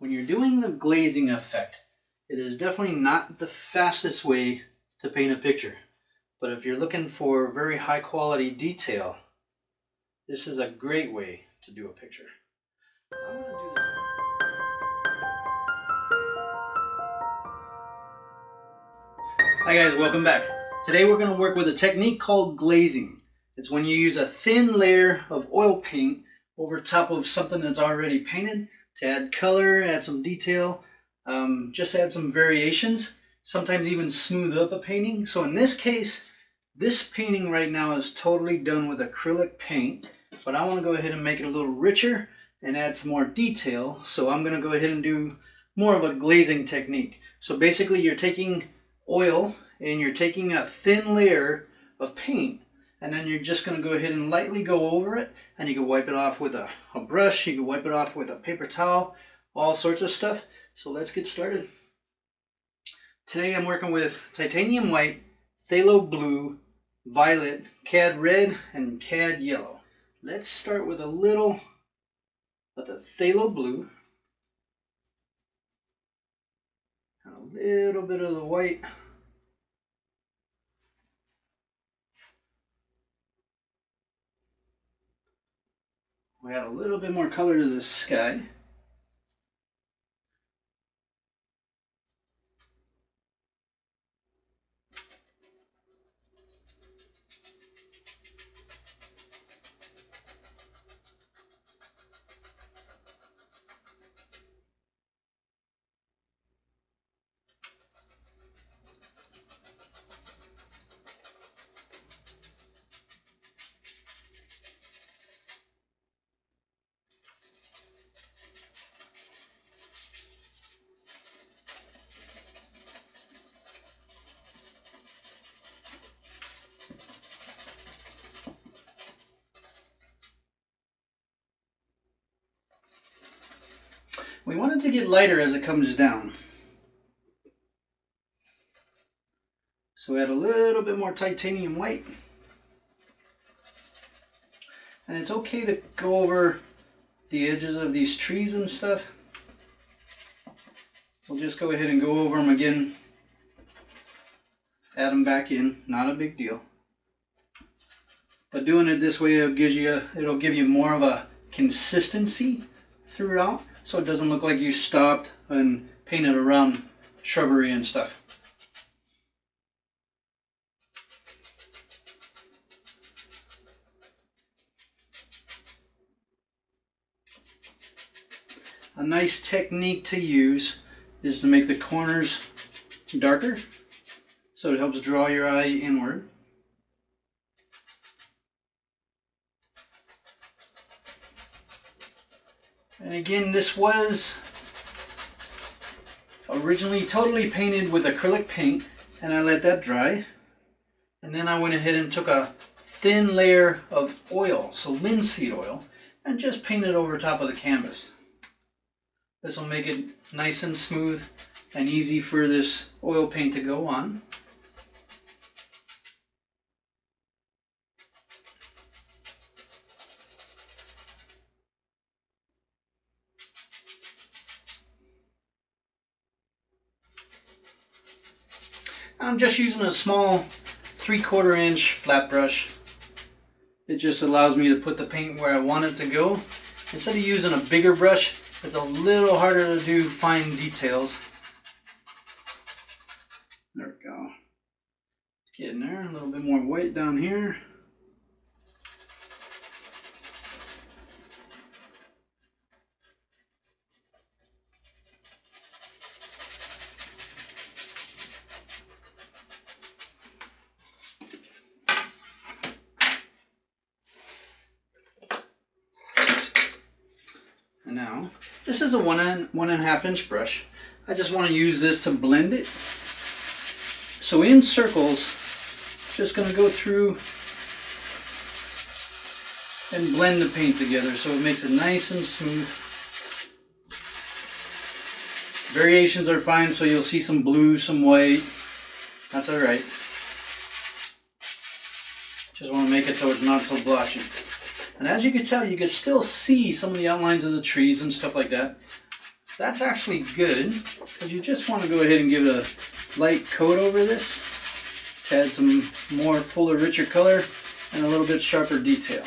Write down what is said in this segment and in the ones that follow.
When you're doing the glazing effect, it is definitely not the fastest way to paint a picture. But if you're looking for very high quality detail, this is a great way to do a picture. I'm going to do this. Hi guys, welcome back. Today we're going to work with a technique called glazing. It's when you use a thin layer of oil paint over top of something that's already painted to add color, add some detail, just add some variations, sometimes even smooth up a painting. So in this case, this painting right now is totally done with acrylic paint, but I want to go ahead and make it a little richer and add some more detail. So I'm going to go ahead and do more of a glazing technique. So basically you're taking oil and you're taking a thin layer of paint, and then you're just going to go ahead and lightly go over it, and you can wipe it off with a brush, you can wipe it off with a paper towel, all sorts of stuff. So let's get started. Today I'm working with titanium white, phthalo blue, violet, cad red, and cad yellow. Let's start with a little of the phthalo blue, and a little bit of the white. We add a little bit more color to the sky. We want it to get lighter as it comes down. So add a little bit more titanium white. And it's okay to go over the edges of these trees and stuff. We'll just go ahead and go over them again. Add them back in, not a big deal. But doing it this way, it'll give you more of a consistency throughout, so it doesn't look like you stopped and painted around shrubbery and stuff. A nice technique to use is to make the corners darker, so it helps draw your eye inward. And again, this was originally totally painted with acrylic paint, and I let that dry. And then I went ahead and took a thin layer of oil, so linseed oil, and just painted over top of the canvas. This will make it nice and smooth and easy for this oil paint to go on. I'm just using a small 3/4 inch flat brush. It just allows me to put the paint where I want it to go. Instead of using a bigger brush, it's a little harder to do fine details. There we go. It's getting there. A little bit more white down here. And now, this is a 1.5 inch brush. I just want to use this to blend it. So in circles, just going to go through and blend the paint together so it makes it nice and smooth. Variations are fine, so you'll see some blue, some white. That's alright. Just want to make it so it's not so blotchy. And as you can tell, you can still see some of the outlines of the trees and stuff like that. that's actually good, because you just want to go ahead and give it a light coat over this to add some more fuller, richer color and a little bit sharper detail.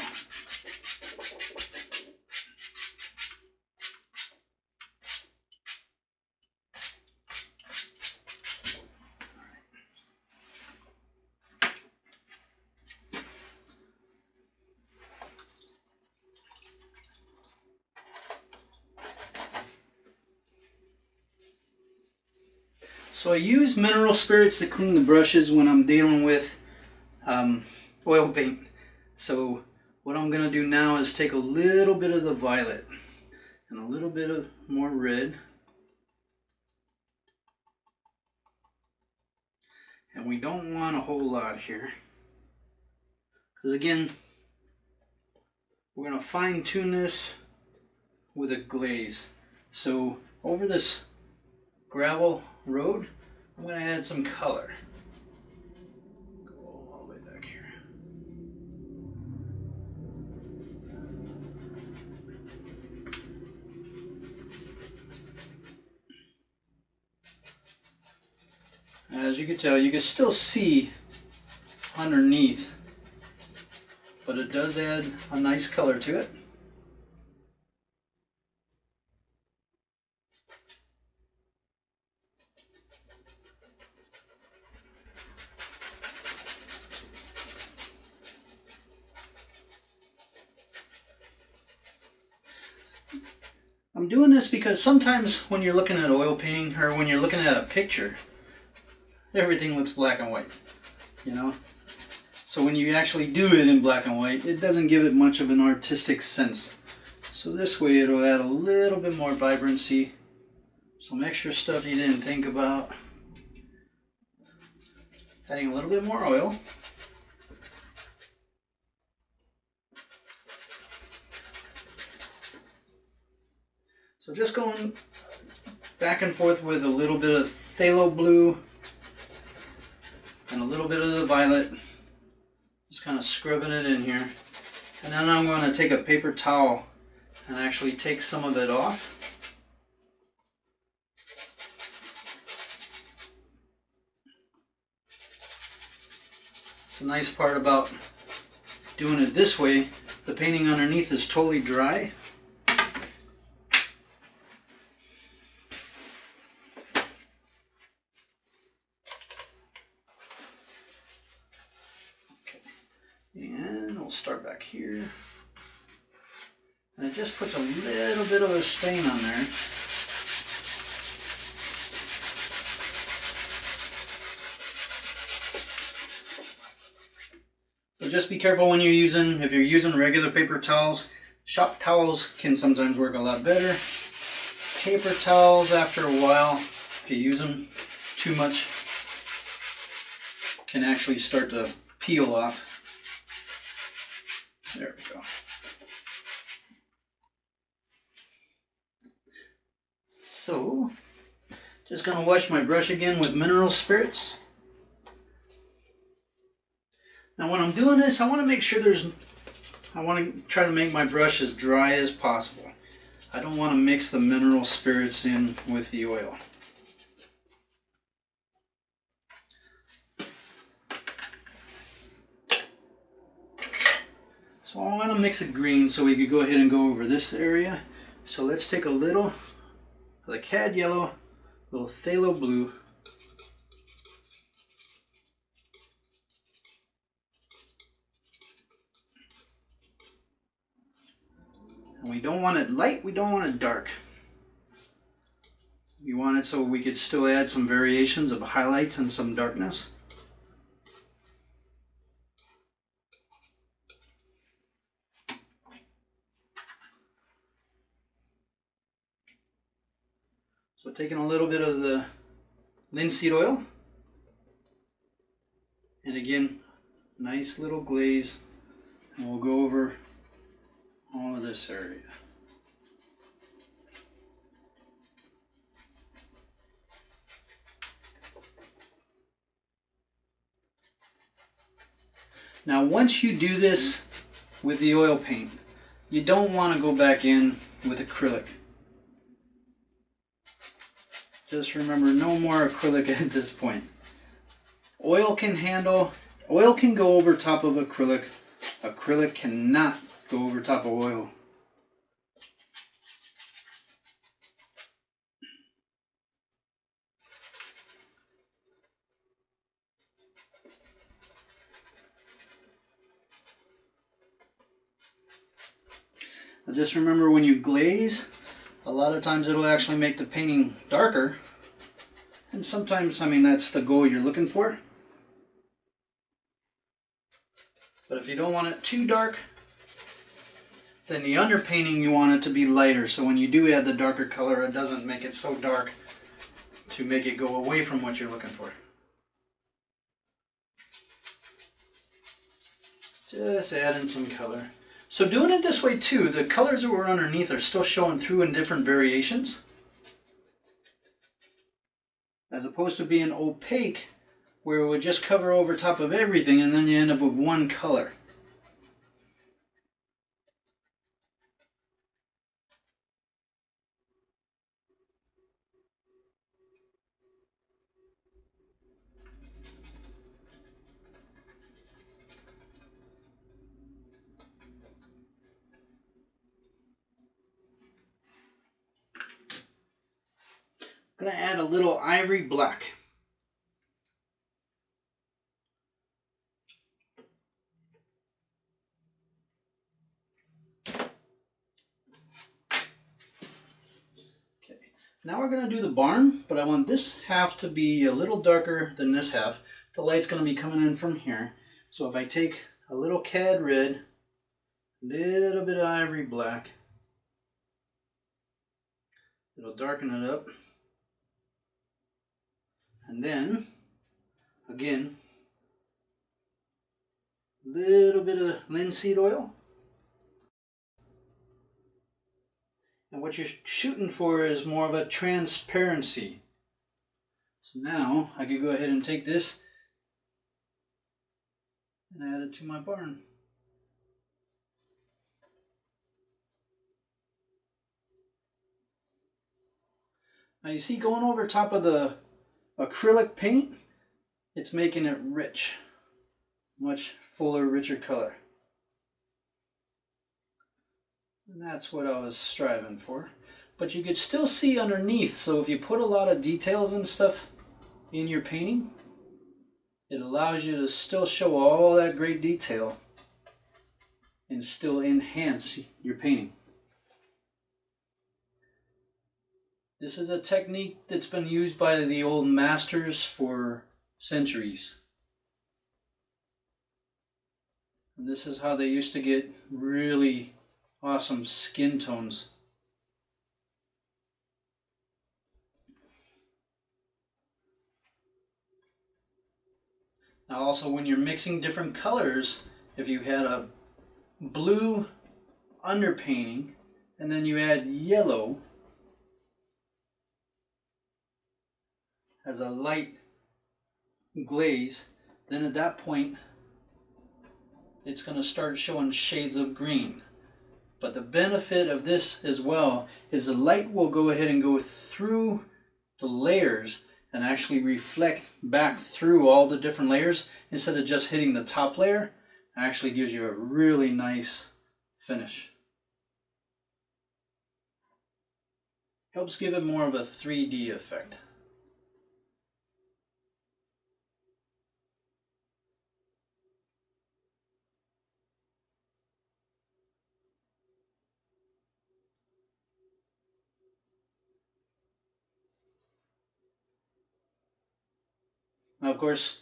So I use mineral spirits to clean the brushes when I'm dealing with oil paint. So what I'm going to do now is take a little bit of the violet and a little bit of more red. And we don't want a whole lot here, because again, we're going to fine tune this with a glaze. So over this gravel road, I'm going to add some color. Go all the way back here. As you can tell, you can still see underneath, but it does add a nice color to it. I'm doing this because sometimes when you're looking at oil painting, or when you're looking at a picture, everything looks black and white, you know? So when you actually do it in black and white, it doesn't give it much of an artistic sense. So this way it'll add a little bit more vibrancy, some extra stuff you didn't think about. Adding a little bit more oil. So just going back and forth with a little bit of phthalo blue and a little bit of the violet. Just kind of scrubbing it in here. And then I'm going to take a paper towel and actually take some of it off. It's a nice part about doing it this way. The painting underneath is totally dry. And we'll start back here. And it just puts a little bit of a stain on there. So just be careful when you're using, if you're using regular paper towels. Shop towels can sometimes work a lot better. Paper towels, after a while, if you use them too much, can actually start to peel off. There we go. So, just going to wash my brush again with mineral spirits. Now when I'm doing this, I want to make sure I want to try to make my brush as dry as possible. I don't want to mix the mineral spirits in with the oil. So I want to mix it green so we could go ahead and go over this area. So let's take a little of the cad yellow, a little phthalo blue, and we don't want it light, we don't want it dark. We want it so we could still add some variations of highlights and some darkness. So taking a little bit of the linseed oil, and again, nice little glaze, and we'll go over all of this area. Now once you do this with the oil paint, you don't want to go back in with acrylic. Just remember, no more acrylic at this point. Oil can go over top of acrylic. Acrylic cannot go over top of oil. Now just remember, when you glaze, a lot of times it'll actually make the painting darker. And sometimes, I mean, that's the goal you're looking for. But if you don't want it too dark, then the underpainting, you want it to be lighter. So when you do add the darker color, it doesn't make it so dark to make it go away from what you're looking for. Just adding some color. So doing it this way too, the colors that were underneath are still showing through in different variations. As opposed to being opaque, where it would just cover over top of everything and then you end up with one color. I'm going to add a little ivory black. Okay, now we're going to do the barn, but I want this half to be a little darker than this half. The light's going to be coming in from here. So if I take a little cad red, a little bit of ivory black, it'll darken it up. And then, again, a little bit of linseed oil. And what you're shooting for is more of a transparency. So now I can go ahead and take this and add it to my barn. Now you see, going over top of the acrylic paint, it's making it rich. Much fuller, richer color. And that's what I was striving for. But you could still see underneath, so if you put a lot of details and stuff in your painting, it allows you to still show all that great detail and still enhance your painting. This is a technique that's been used by the old masters for centuries. And this is how they used to get really awesome skin tones. Now also, when you're mixing different colors, if you had a blue underpainting and then you add yellow as a light glaze, then at that point it's going to start showing shades of green. But the benefit of this as well is the light will go ahead and go through the layers and actually reflect back through all the different layers instead of just hitting the top layer. It actually gives you a really nice finish. Helps give it more of a 3D effect. Now, of course,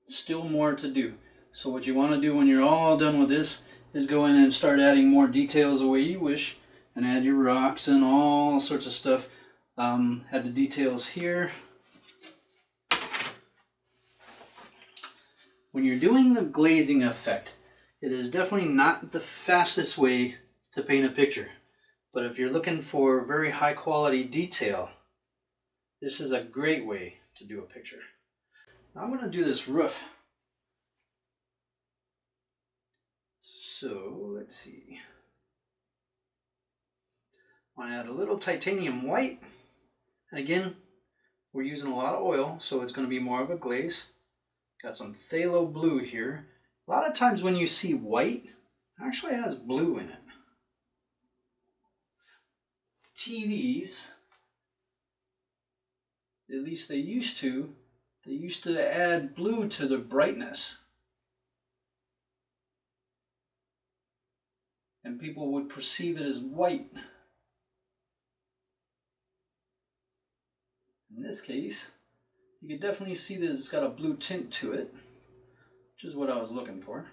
still more to do. So what you want to do when you're all done with this is go in and start adding more details the way you wish, and add your rocks and all sorts of stuff. Add the details here. When you're doing the glazing effect, it is definitely not the fastest way to paint a picture. But if you're looking for very high quality detail, this is a great way to do a picture. Now I'm going to do this roof. So let's see. I want to add a little titanium white And again, we're using a lot of oil, so it's going to be more of a glaze. Got some phthalo blue here. A lot of times when you see white, it actually has blue in it. TVs, at least they used to add blue to the brightness. And people would perceive it as white. In this case, you can definitely see that it's got a blue tint to it, which is what I was looking for.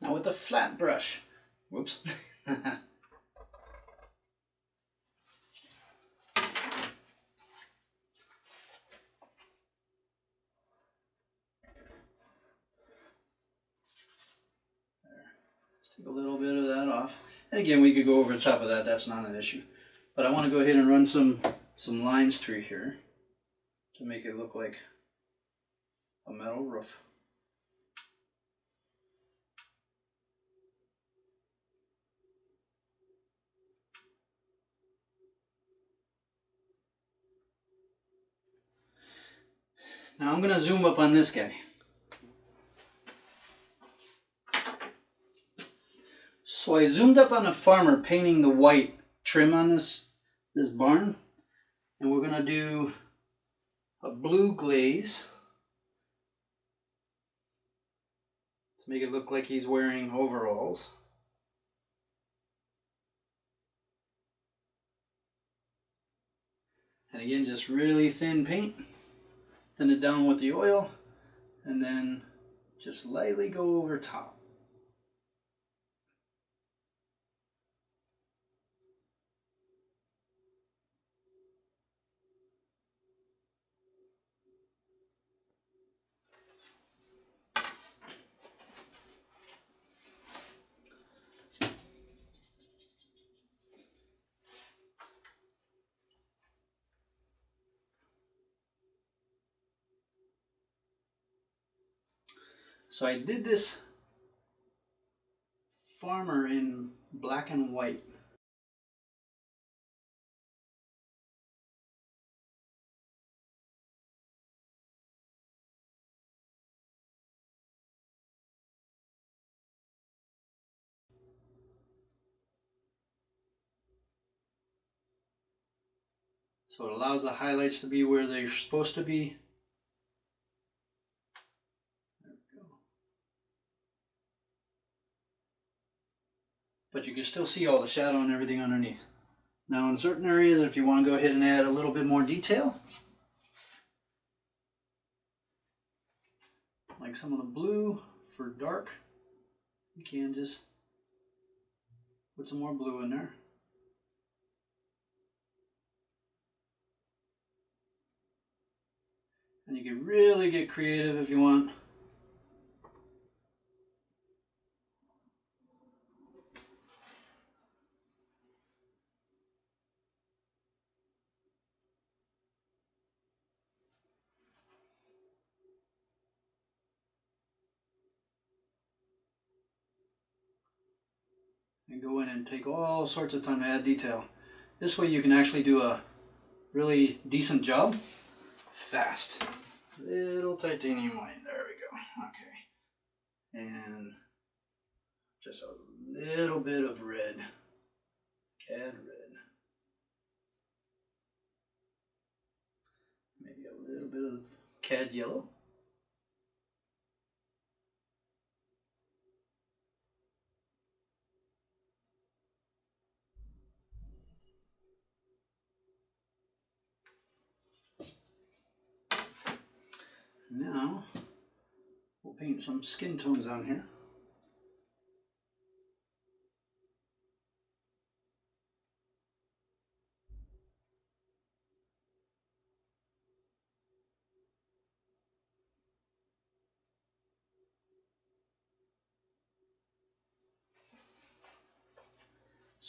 Now with the flat brush, whoops. Take a little bit of that off. And again, we could go over the top of that, that's not an issue. But I want to go ahead and run some lines through here to make it look like a metal roof. Now I'm going to zoom up on this guy. So I zoomed up on a farmer painting the white trim on this barn, and we're going to do a blue glaze to make it look like he's wearing overalls. And again, just really thin paint, thin it down with the oil, and then just lightly go over top. So I did this farmer in black and white. So it allows the highlights to be where they're supposed to be. There we go. But you can still see all the shadow and everything underneath. Now in certain areas, if you want to go ahead and add a little bit more detail, like some of the blue for dark, you can just put some more blue in there. And you can really get creative if you want. And go in and take all sorts of time to add detail. This way you can actually do a really decent job fast. Little titanium white, there we go, okay. And just a little bit of red, cad red. Maybe a little bit of cad yellow. Now, we'll paint some skin tones on here.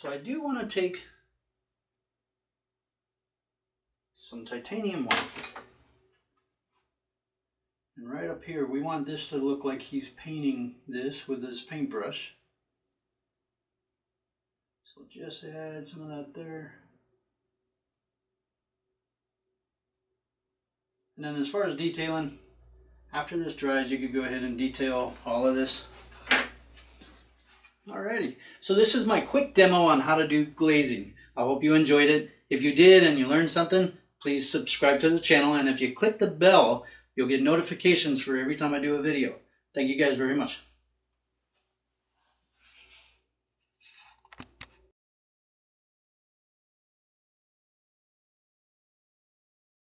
So I do want to take some titanium white. And right up here, we want this to look like he's painting this with his paintbrush. So just add some of that there. And then as far as detailing, after this dries, you could go ahead and detail all of this. Alrighty, so this is my quick demo on how to do glazing. I hope you enjoyed it. If you did and you learned something, please subscribe to the channel. And if you click the bell, you'll get notifications for every time I do a video. Thank you guys very much.